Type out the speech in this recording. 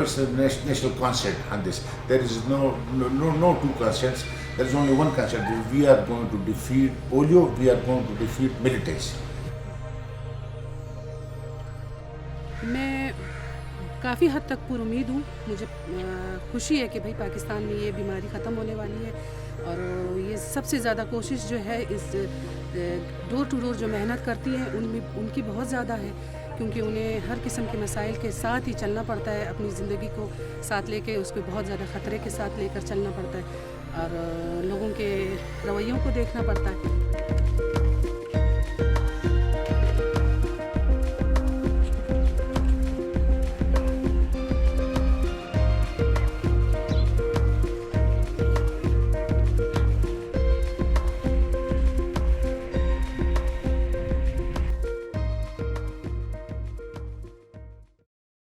universal national concept on this. There is no two concepts. There is only one concept. We are going to defeat polio. We are going to defeat militancy. मैं काफ़ी हद तक पुरुमीद हूँ। मुझे खुशी है कि भाई पाकिस्तान में ये बीमारी ख़त्म होने वाली है और ये सबसे ज़्यादा कोशिश जो है इस डोर टू डोर जो मेहनत करती हैं उनमें उनकी बहुत ज़्यादा है, क्योंकि उन्हें हर किस्म के मसाइल के साथ ही चलना पड़ता है। अपनी ज़िंदगी को साथ लेके उसको बहुत ज़्यादा ख़तरे के साथ लेकर चलना पड़ता है और लोगों के रवैयों को देखना पड़ता है।